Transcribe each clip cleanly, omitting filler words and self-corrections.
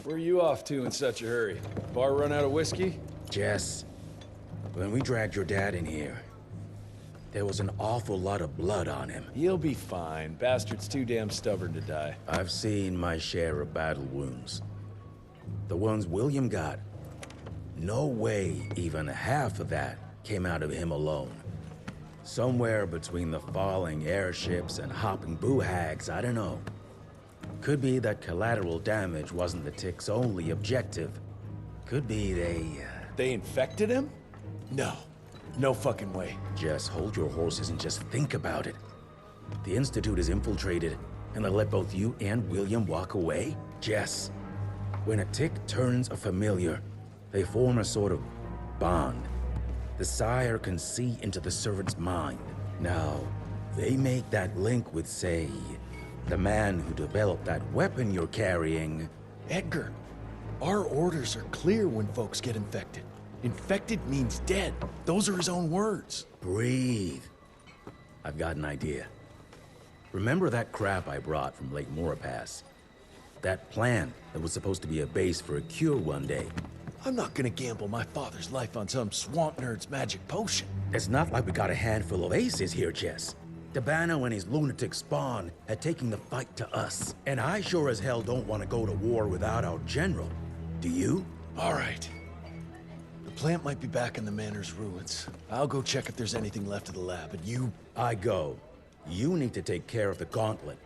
Where are you off to in such a hurry? Bar run out of whiskey? Jess, when we dragged your dad in here, there was an awful lot of blood on him. He'll be fine. Bastard's too damn stubborn to die. I've seen my share of battle wounds. The ones William got. No way even half of that came out of him alone. Somewhere between the falling airships and hopping boo-hags, I don't know. Could be that collateral damage wasn't the Tick's only objective. Could be They infected him? No. No fucking way. Just hold your horses and just think about it. The Institute is infiltrated, and they let both you and William walk away? Jess, when a Tick turns a familiar, they form a sort of bond. The sire can see into the servant's mind. Now, they make that link with, say, the man who developed that weapon you're carrying. Edgar, our orders are clear when folks get infected. Infected means dead. Those are his own words. Breathe. I've got an idea. Remember that crap I brought from Lake Morapass? That plant that was supposed to be a base for a cure one day. I'm not gonna gamble my father's life on some swamp nerd's magic potion. It's not like we got a handful of aces here, Jess. Dabano and his lunatic spawn had taken the fight to us. And I sure as hell don't want to go to war without our general. Do you? All right. The plant might be back in the manor's ruins. I'll go check if there's anything left of the lab, and you... I go. You need to take care of the gauntlet.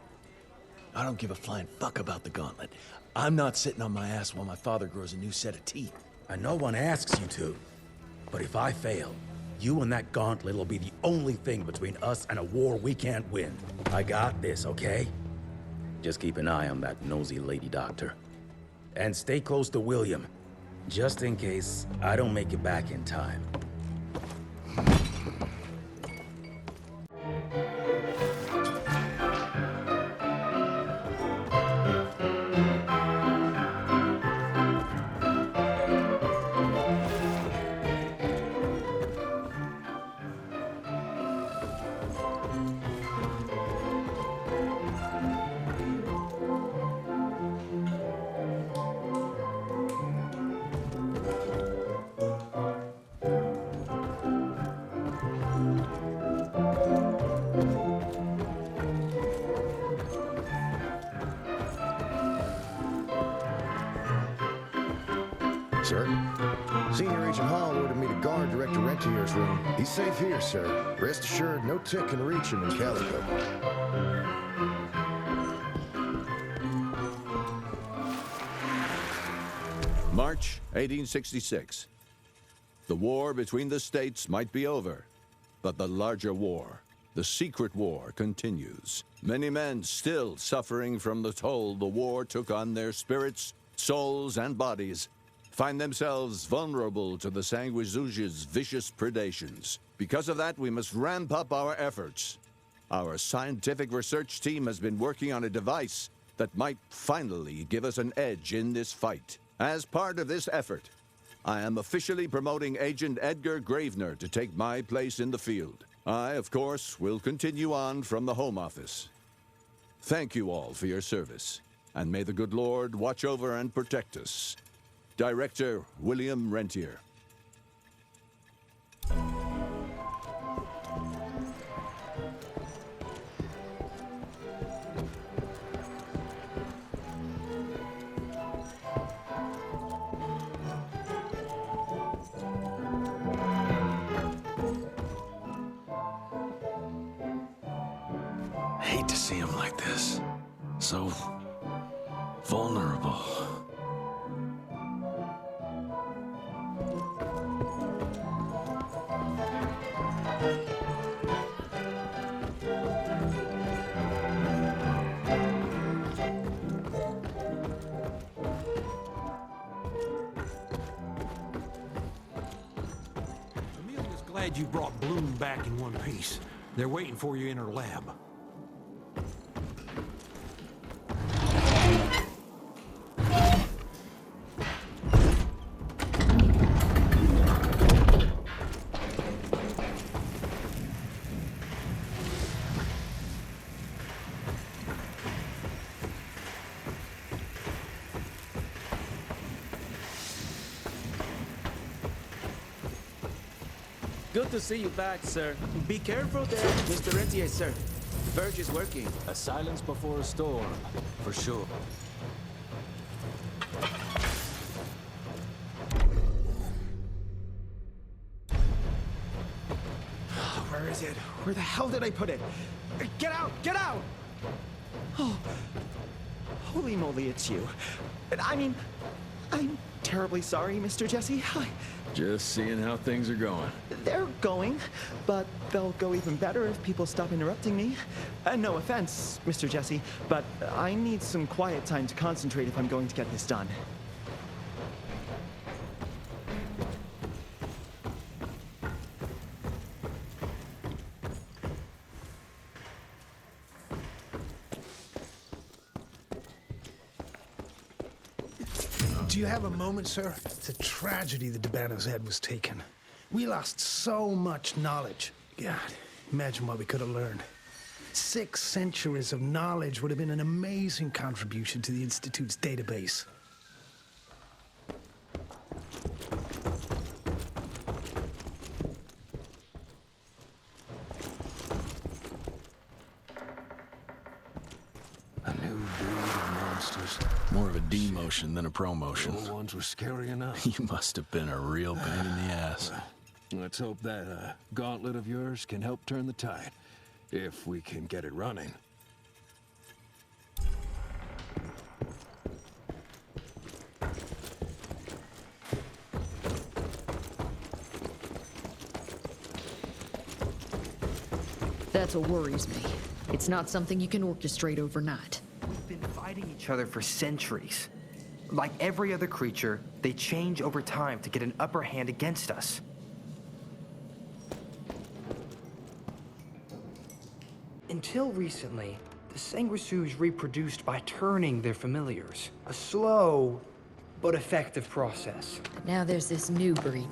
I don't give a flying fuck about the gauntlet. I'm not sitting on my ass while my father grows a new set of teeth. And no one asks you to. But if I fail, you and that gauntlet will be the only thing between us and a war we can't win. I got this, okay? Just keep an eye on that nosy lady doctor. And stay close to William, just in case I don't make it back in time. Sir? Senior Agent Hall ordered me to guard Director Rentier's room. He's safe here, sir. Rest assured, no Tick can reach him in Calico. March 1866. The war between the states might be over, but the larger war, the secret war, continues. Many men still suffering from the toll the war took on their spirits, souls, and bodies find themselves vulnerable to the Sanguizuj's vicious predations. Because of that, we must ramp up our efforts. Our scientific research team has been working on a device that might finally give us an edge in this fight. As part of this effort, I am officially promoting Agent Edgar Gravener to take my place in the field. I, of course, will continue on from the Home Office. Thank you all for your service, and may the good Lord watch over and protect us. Director William Rentier. I hate to see him like this. So vulnerable. Amelia's glad you brought Bloom back in one piece. They're waiting for you in her lab. Good to see you back, sir. Be careful there, Mr. Rentier, sir. The verge is working. A silence before a storm, for sure. Where is it? Where the hell did I put it? Get out! Get out! Oh, holy moly, it's you. I mean, I'm terribly sorry, Mr. Jesse. Just seeing how things are going. They're going, but they'll go even better if people stop interrupting me. No offense, Mr. Jesse, but I need some quiet time to concentrate if I'm going to get this done. Do you have a moment, sir? It's a tragedy that Debano's head was taken. We lost so much knowledge. God, imagine what we could have learned. 6 centuries of knowledge would have been an amazing contribution to the Institute's database. A new breed of monsters. More of a demotion than a promotion. The old ones were scary enough. You must have been a real pain in the ass. Let's hope that gauntlet of yours can help turn the tide. If we can get it running. That's what worries me. It's not something you can orchestrate overnight. We've been fighting each other for centuries. Like every other creature, they change over time to get an upper hand against us. Until recently, the sanguisues reproduced by turning their familiars. A slow but effective process. But now there's this new breed.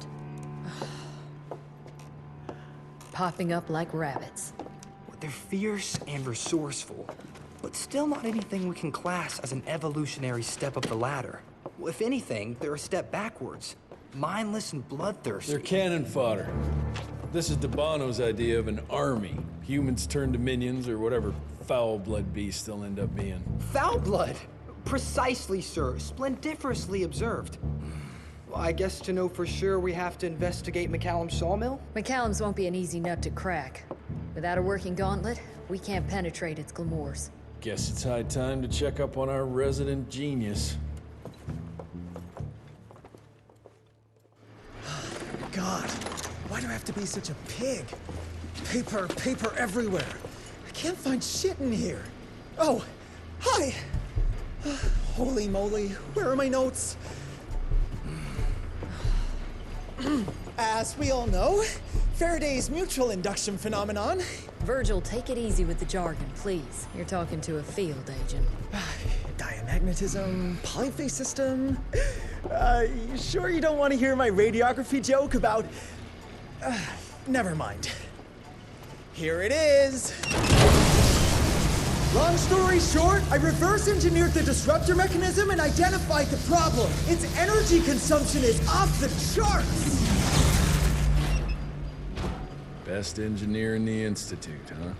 Popping up like rabbits. They're fierce and resourceful, but still not anything we can class as an evolutionary step up the ladder. If anything, they're a step backwards. Mindless and bloodthirsty. They're cannon fodder. This is Debano's idea of an army. Humans turn to minions or whatever foul-blood beasts they'll end up being. Foul blood! Precisely, sir. Splendiferously observed. Well, I guess to know for sure we have to investigate McCallum's sawmill? McCallum's won't be an easy nut to crack. Without a working gauntlet, we can't penetrate its glamours. Guess it's high time to check up on our resident genius. God, why do I have to be such a pig? Paper, paper everywhere. I can't find shit in here. Oh, hi! Holy moly, where are my notes? As we all know, Faraday's mutual induction phenomenon. Virgil, take it easy with the jargon, please. You're talking to a field agent. Diamagnetism, polyphase system. You sure you don't want to hear my radiography joke about... never mind. Here it is. Long story short, I reverse engineered the disruptor mechanism and identified the problem. Its energy consumption is off the charts. Best engineer in the Institute, huh?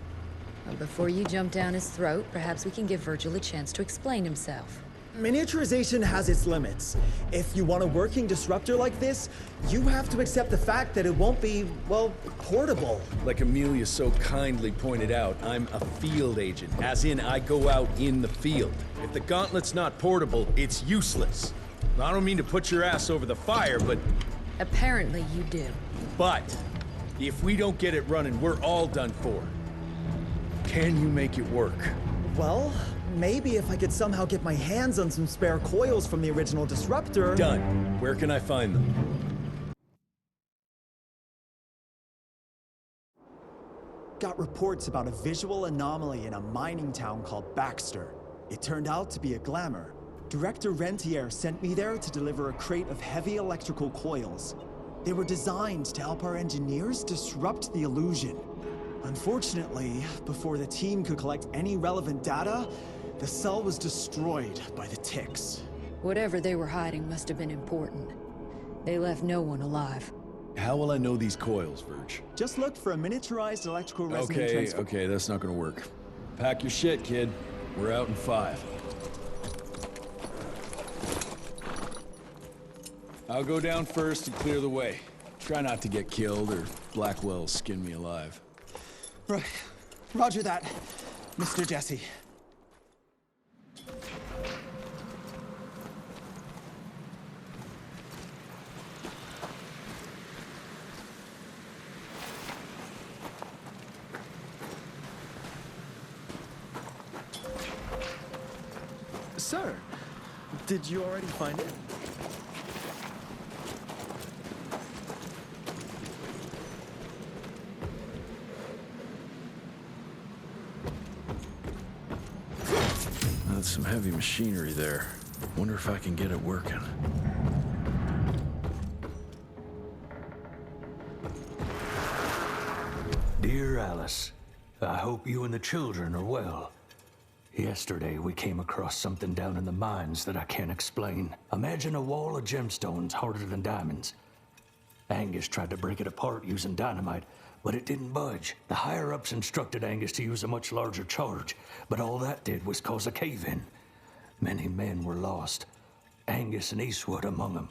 Well, before you jump down his throat, perhaps we can give Virgil a chance to explain himself. Miniaturization has its limits. If you want a working disruptor like this, you have to accept the fact that it won't be, well, portable. Like Amelia so kindly pointed out, I'm a field agent, as in I go out in the field. If the gauntlet's not portable, it's useless. I don't mean to put your ass over the fire, but... Apparently you do. But, if we don't get it running, we're all done for. Can you make it work? Well, maybe if I could somehow get my hands on some spare coils from the original disruptor... Done. Where can I find them? Got reports about a visual anomaly in a mining town called Baxter. It turned out to be a glamour. Director Rentier sent me there to deliver a crate of heavy electrical coils. They were designed to help our engineers disrupt the illusion. Unfortunately, before the team could collect any relevant data, the cell was destroyed by the ticks. Whatever they were hiding must have been important. They left no one alive. How will I know these coils, Verge? Just look for a miniaturized electrical resonant transformer. Okay, that's not gonna work. Pack your shit, kid. We're out in 5. I'll go down first and clear the way. Try not to get killed or Blackwell skin me alive. Right. Roger that, Mr. Jesse. Sir, did you already find it? That's some heavy machinery there. Wonder if I can get it working. Dear Alice, I hope you and the children are well. Yesterday, we came across something down in the mines that I can't explain. Imagine a wall of gemstones harder than diamonds. Angus tried to break it apart using dynamite, but it didn't budge. The higher-ups instructed Angus to use a much larger charge, but all that did was cause a cave-in. Many men were lost, Angus and Eastwood among them.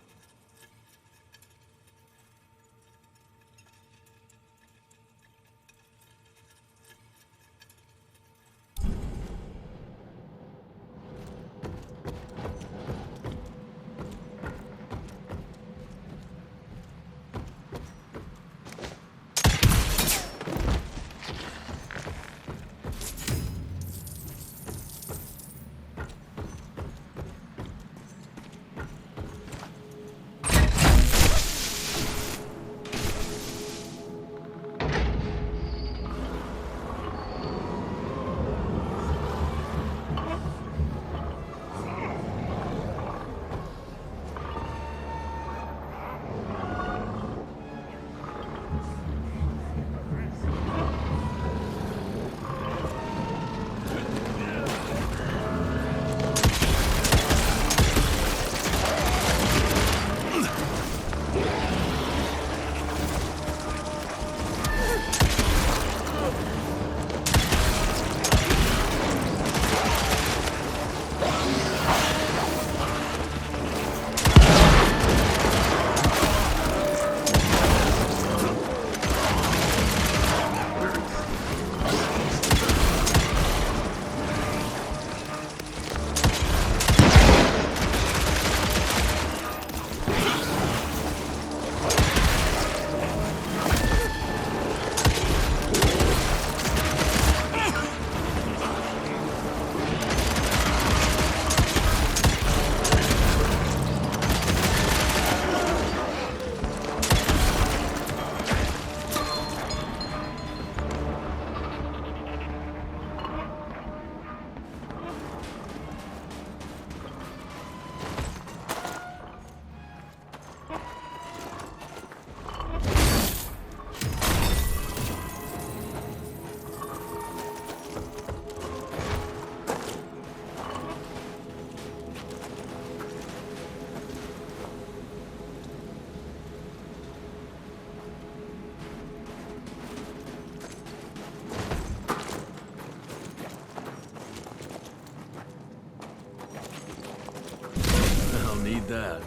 Need that.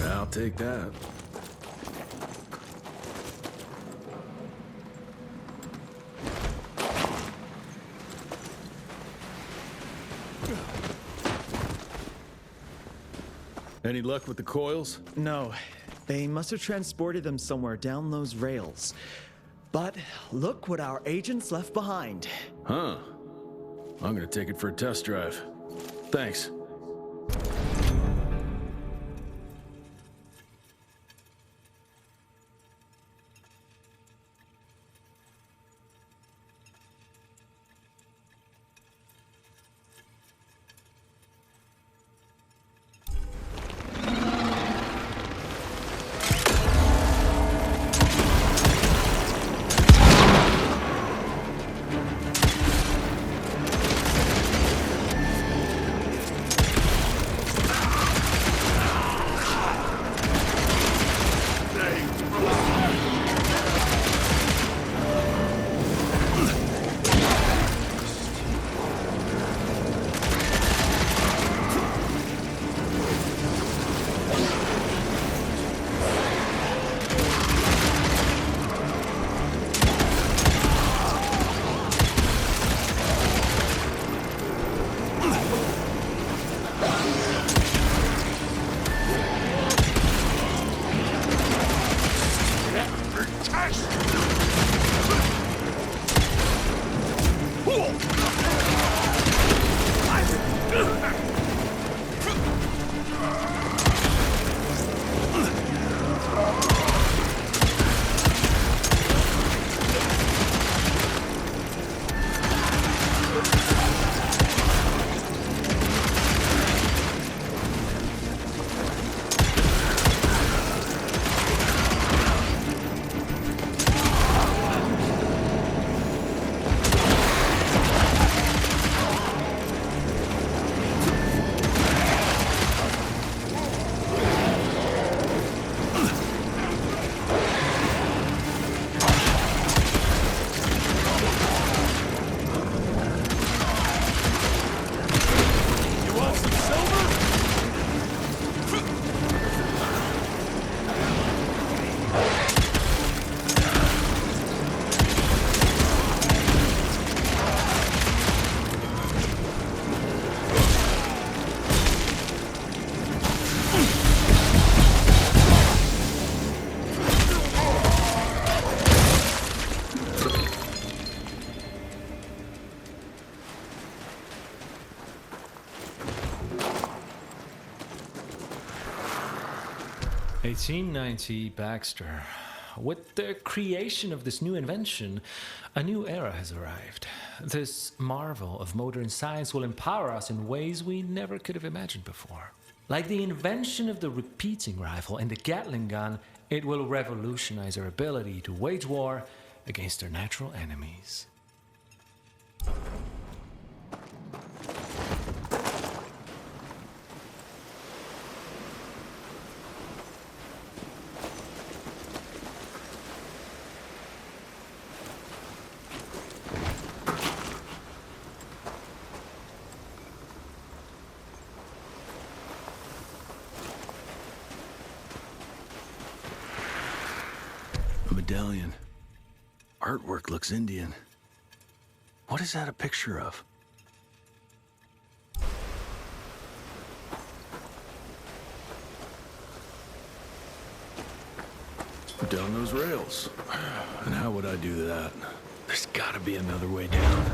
I'll take that. Any luck with the coils? No. They must have transported them somewhere down those rails. But look what our agents left behind. Huh. I'm gonna take it for a test drive. Thanks. 1890 Baxter. With the creation of this new invention, a new era has arrived. This marvel of modern science will empower us in ways we never could have imagined before. Like the invention of the repeating rifle and the Gatling gun, it will revolutionize our ability to wage war against our natural enemies. Medallion. Artwork looks Indian. What is that a picture of? Down those rails. And how would I do that? There's gotta be another way down.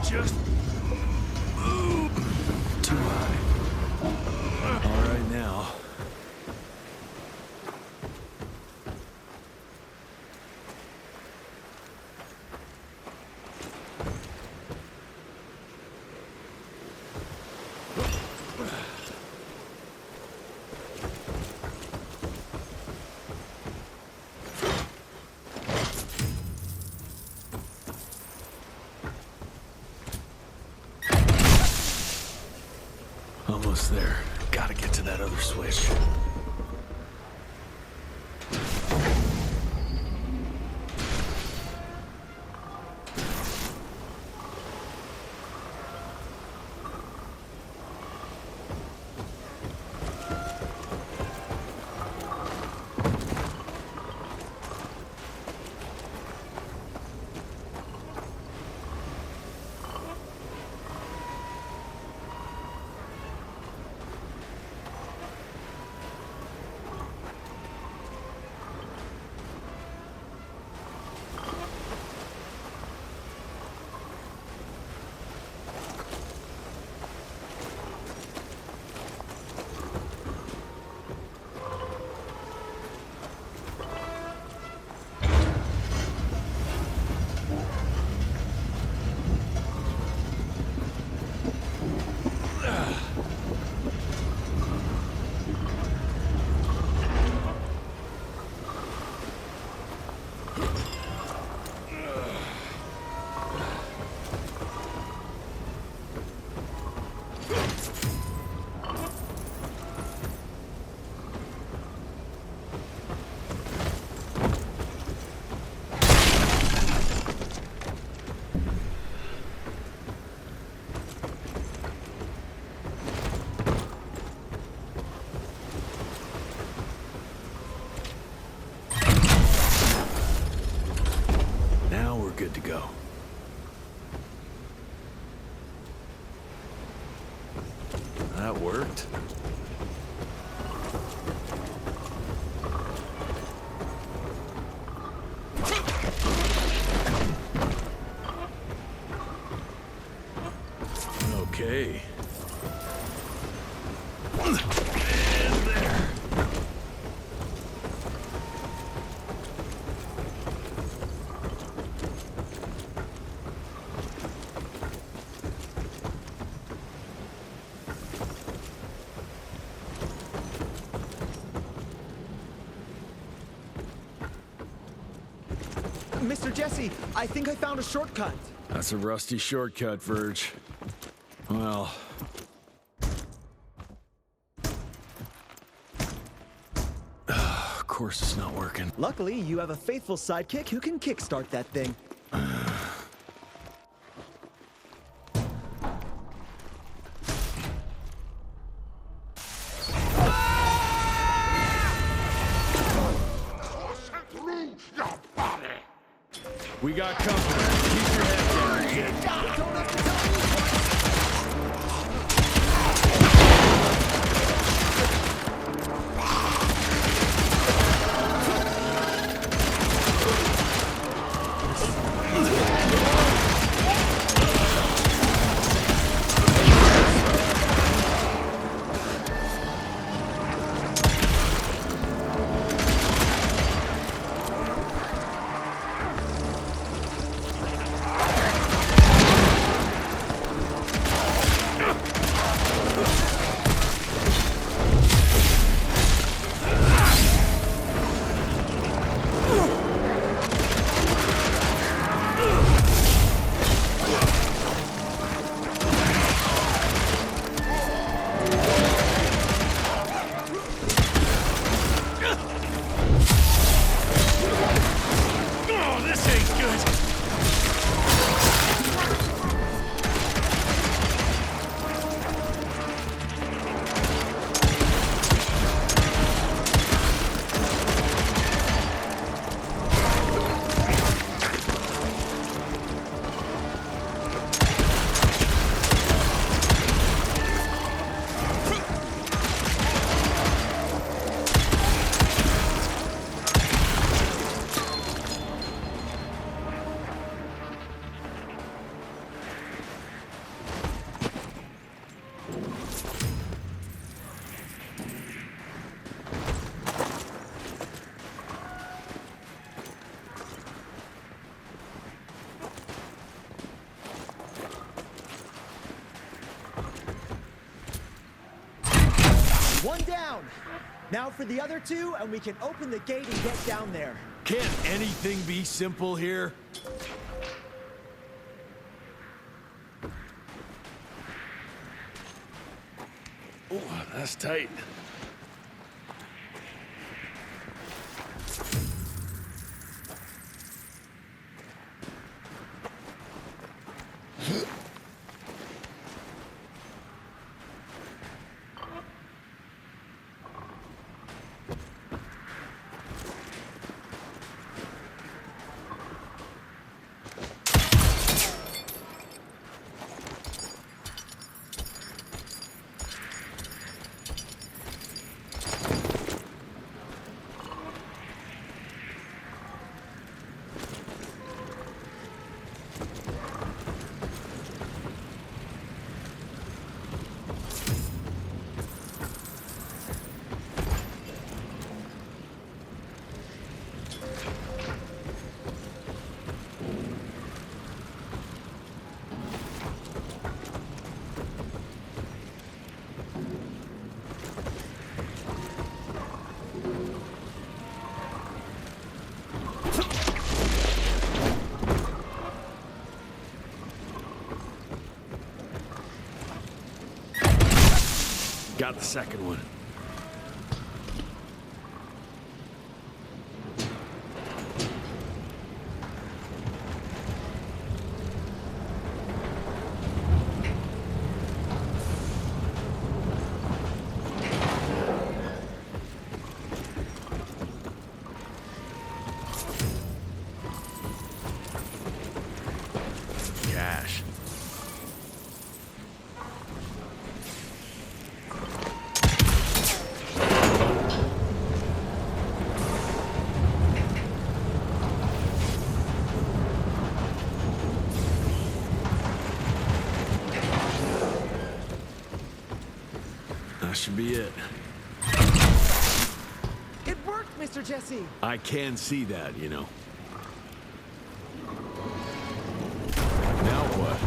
Just move. Too high. All right now. Almost there. Gotta get to that other switch. That worked. Okay. And there. Mr. Jesse, I think I found a shortcut. That's a rusty shortcut, Verge. Well... of course it's not working. Luckily, you have a faithful sidekick who can kickstart that thing. We got company. Keep your head down, kid. One down. Now for the other two, and we can open the gate and get down there. Can't anything be simple here? Oh, that's tight. Got the second one. That should be it. It worked, Mr. Jesse! I can see that, you know. Now what?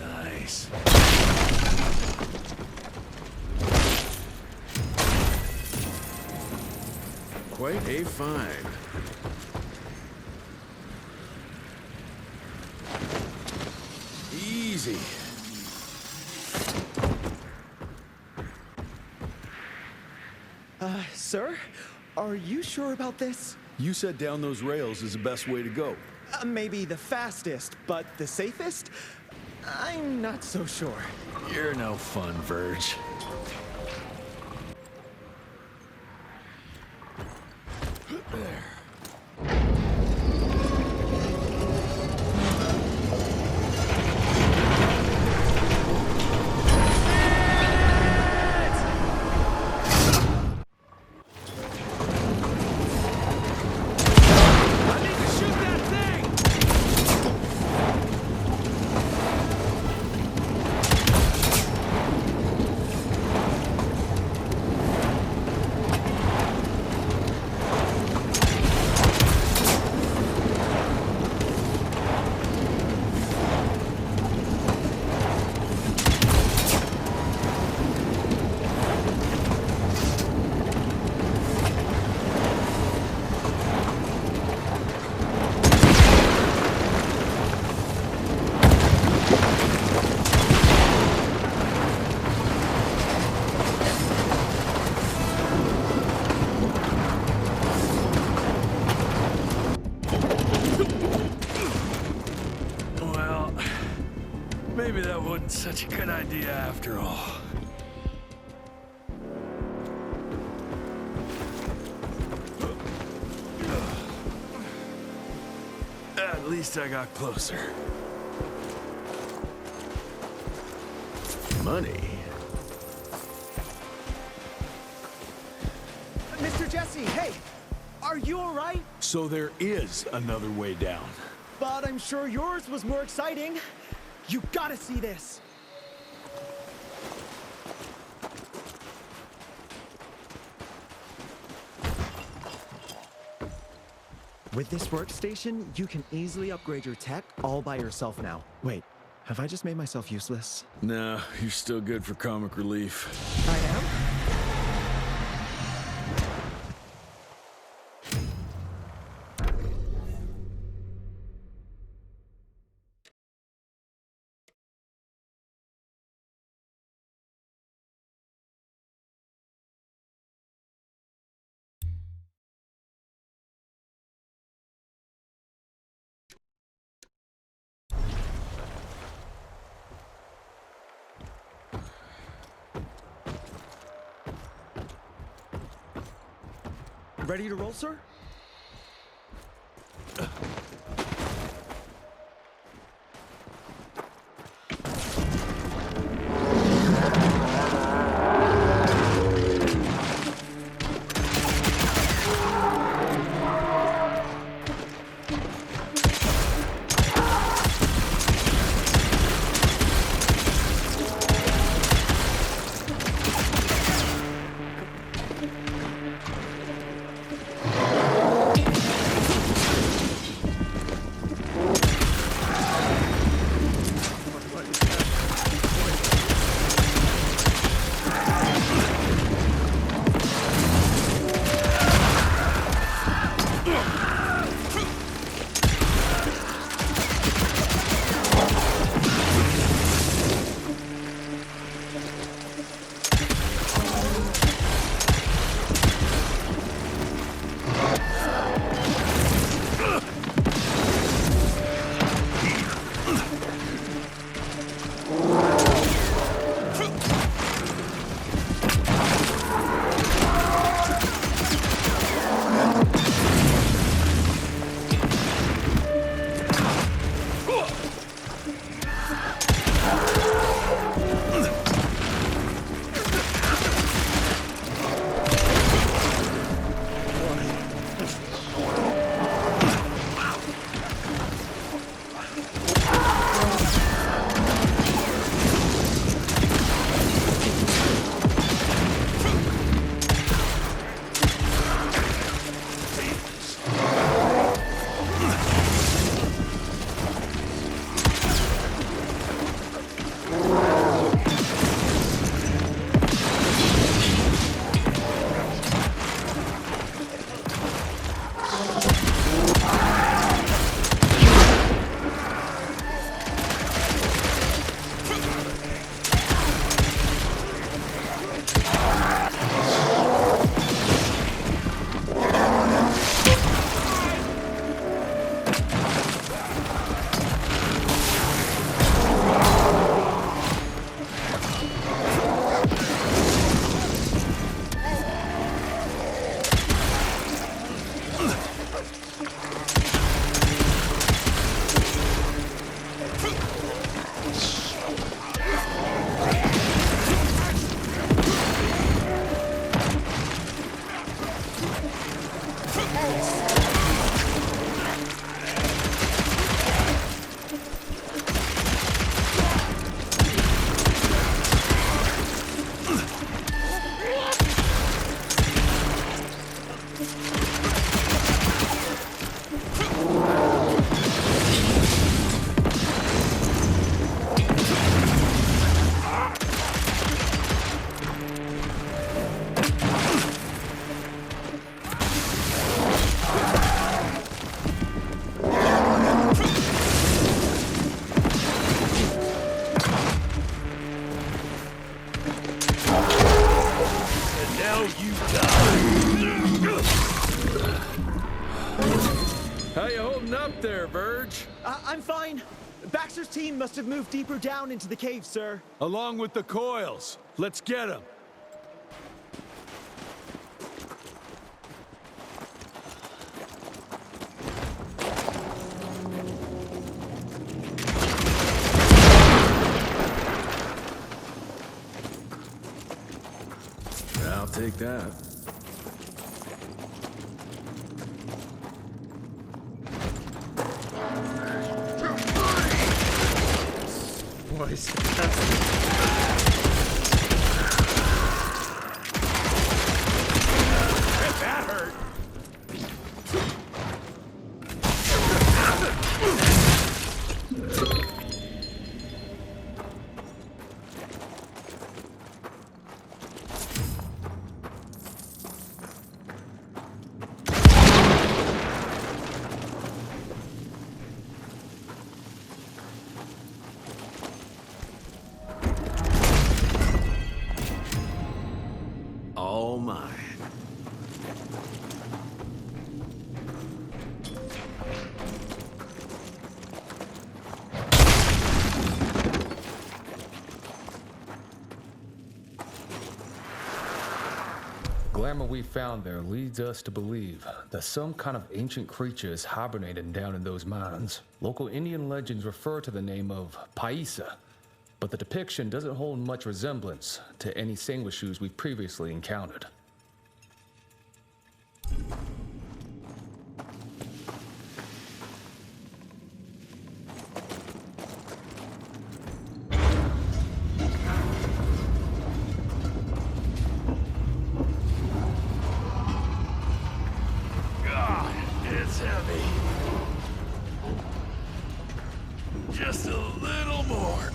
Nice. Quite a find. Easy. Sir? Are you sure about this? You said down those rails is the best way to go. Maybe the fastest, but the safest? I'm not so sure. You're no fun, Verge. There. Maybe that wasn't such a good idea after all. At least I got closer. Money. Mr. Jesse, hey! Are you alright? So there is another way down. But I'm sure yours was more exciting. You gotta see this! With this workstation, you can easily upgrade your tech all by yourself now. Wait, have I just made myself useless? No, you're still good for comic relief. I am? Ready to roll, sir? How you holding up there, Verge? I'm fine. Baxter's team must have moved deeper down into the cave, sir. Along with the coils. Let's get them. I'll take that. Boys. That hurt. All mine. Glamour we found there leads us to believe that some kind of ancient creature is hibernating down in those mines. Local Indian legends refer to the name of Paisa, but the depiction doesn't hold much resemblance to any sanguishues we've previously encountered. God, it's heavy. Just a little more.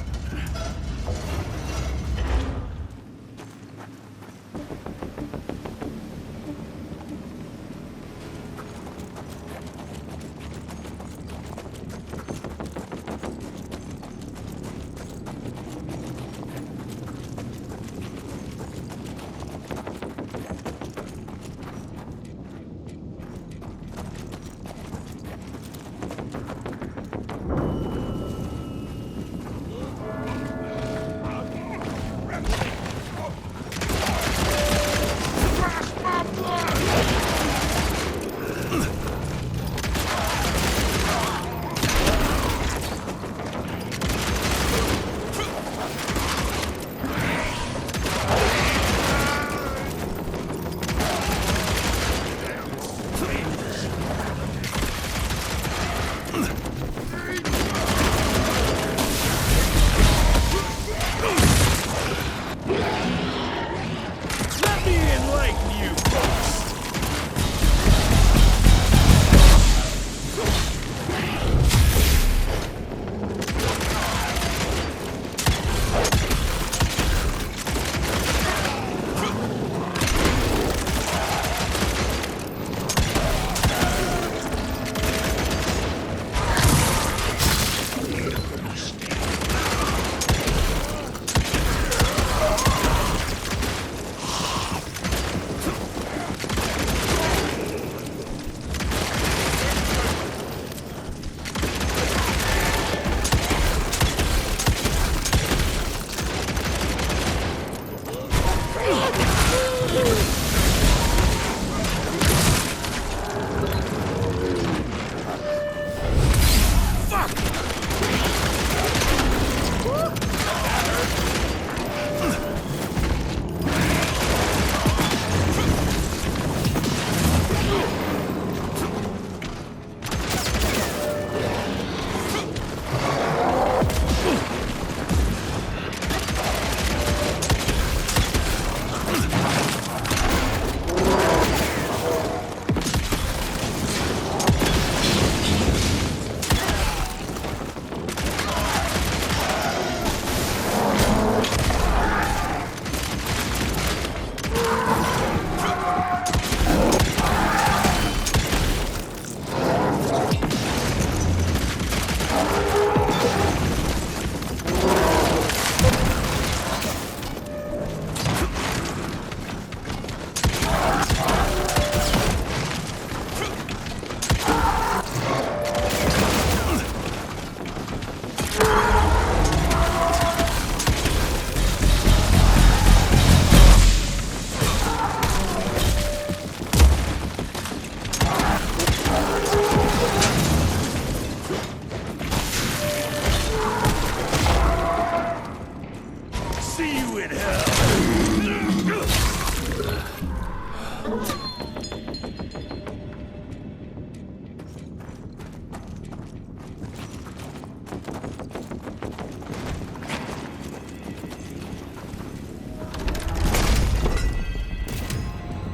At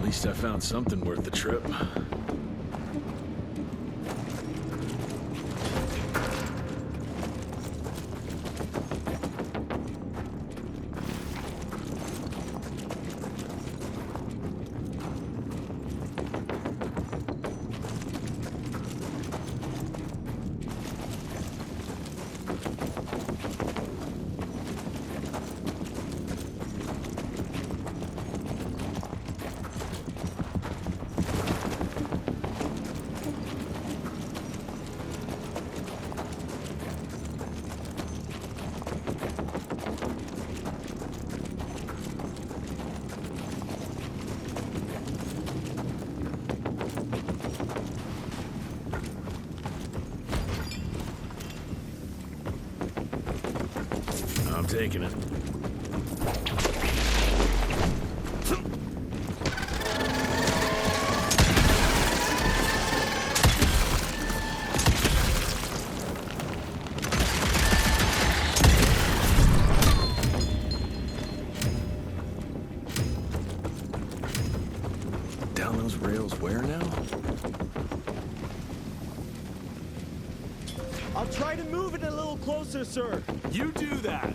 least I found something worth the trip. I'm taking it. Down those rails where now? I'll try to move it a little closer, sir. You do that.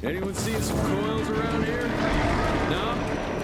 Anyone seeing some coils around here? No?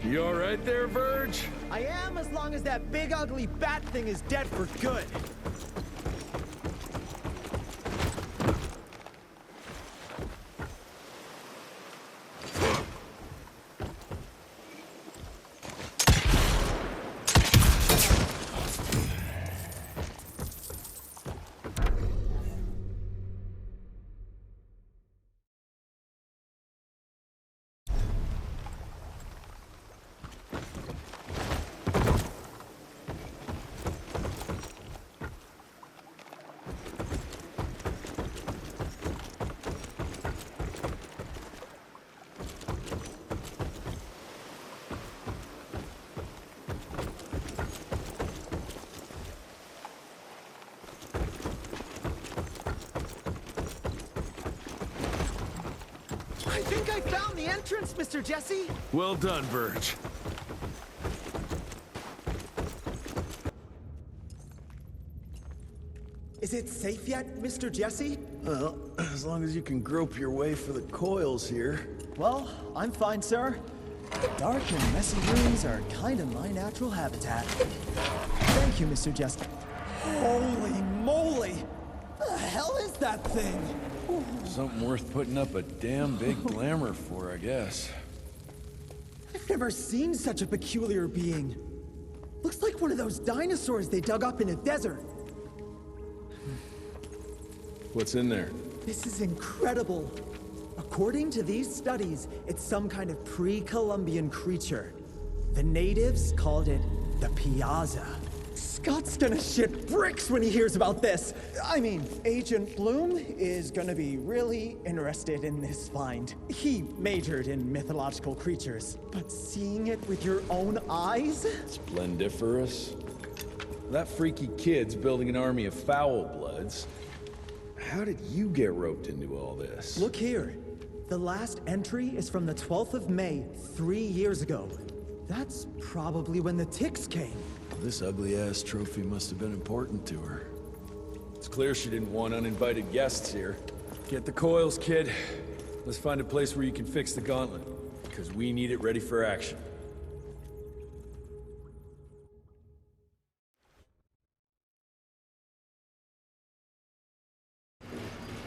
You all right there, Verge? I am, as long as that big ugly bat thing is dead for good. I think I found the entrance, Mr. Jesse. Well done, Verge. Is it safe yet, Mr. Jesse? Well, as long as you can grope your way for the coils here. Well, I'm fine, sir. Dark and messy rooms are kind of my natural habitat. Thank you, Mr. Jesse. Holy moly! The hell is that thing? Something worth putting up a damn big glamour for, I guess. I've never seen such a peculiar being. Looks like one of those dinosaurs they dug up in a desert. What's in there? This is incredible. According to these studies, it's some kind of pre-Columbian creature. The natives called it the Piazza. Scott's gonna shit bricks when he hears about this. I mean, Agent Bloom is gonna be really interested in this find. He majored in mythological creatures, but seeing it with your own eyes? Splendiferous. That freaky kid's building an army of foul bloods. How did you get roped into all this? Look here. The last entry is from the 12th of May, 3 years ago. That's probably when the ticks came. This ugly-ass trophy must have been important to her. It's clear she didn't want uninvited guests here. Get the coils, kid. Let's find a place where you can fix the gauntlet, because we need it ready for action.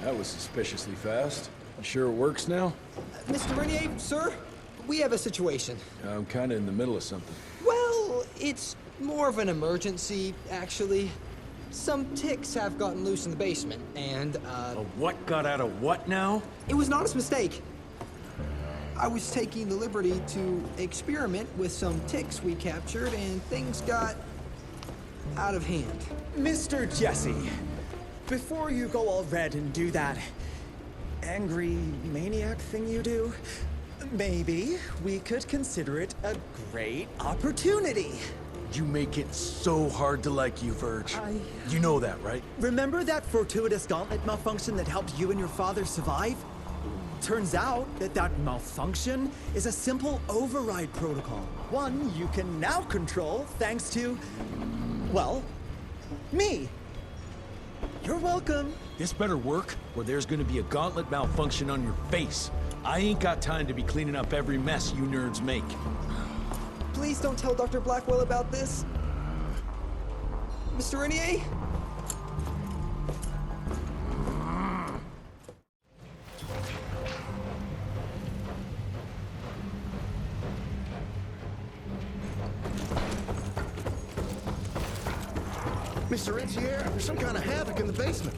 That was suspiciously fast. You sure it works now? Mr. Renier, sir, we have a situation. I'm kind of in the middle of something. Well, it's more of an emergency, actually. Some ticks have gotten loose in the basement, and, A what got out of what now? It was an honest mistake. I was taking the liberty to experiment with some ticks we captured, and things got out of hand. Mr. Jesse, before you go all red and do that angry maniac thing you do, maybe we could consider it a great opportunity. You make it so hard to like you, Verge. You know that, right? Remember that fortuitous gauntlet malfunction that helped you and your father survive? Turns out that malfunction is a simple override protocol. One you can now control thanks to, well, me. You're welcome. This better work, or there's gonna be a gauntlet malfunction on your face. I ain't got time to be cleaning up every mess you nerds make. Please don't tell Dr. Blackwell about this. Mr. Renier? Mr. Rentier, there's some kind of havoc in the basement.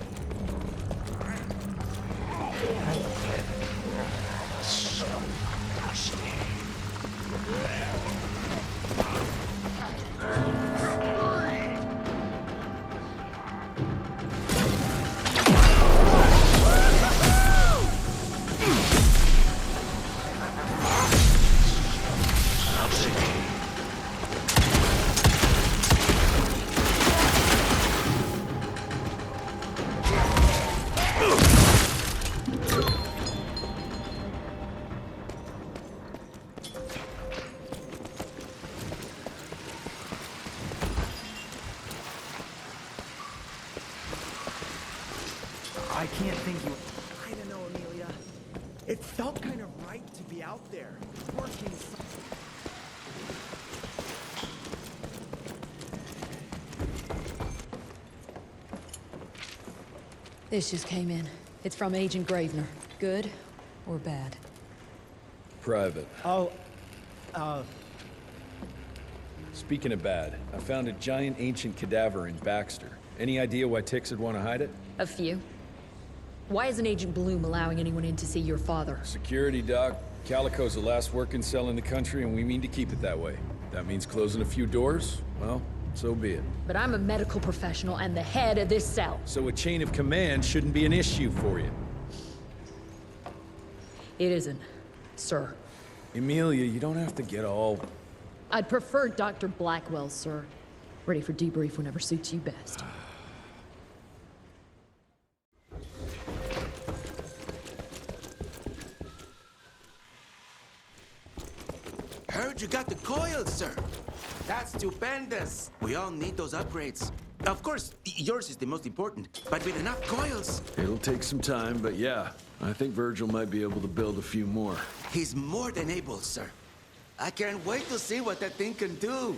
I can't think you... I don't know, Amelia. It felt kind of right to be out there, working... This just came in. It's from Agent Gravener. Good or bad? Private. Oh, Speaking of bad, I found a giant ancient cadaver in Baxter. Any idea why ticks would want to hide it? A few. Why isn't Agent Bloom allowing anyone in to see your father? Security, Doc. Calico's the last working cell in the country, and we mean to keep it that way. That means closing a few doors? Well, so be it. But I'm a medical professional and the head of this cell. So a chain of command shouldn't be an issue for you. It isn't, sir. Emilia, you don't have to get all... I'd prefer Dr. Blackwell, sir. Ready for debrief whenever suits you best. Heard you got the coils, sir. That's stupendous. We all need those upgrades. Of course, yours is the most important, but with enough coils... It'll take some time, but yeah, I think Virgil might be able to build a few more. He's more than able, sir. I can't wait to see what that thing can do.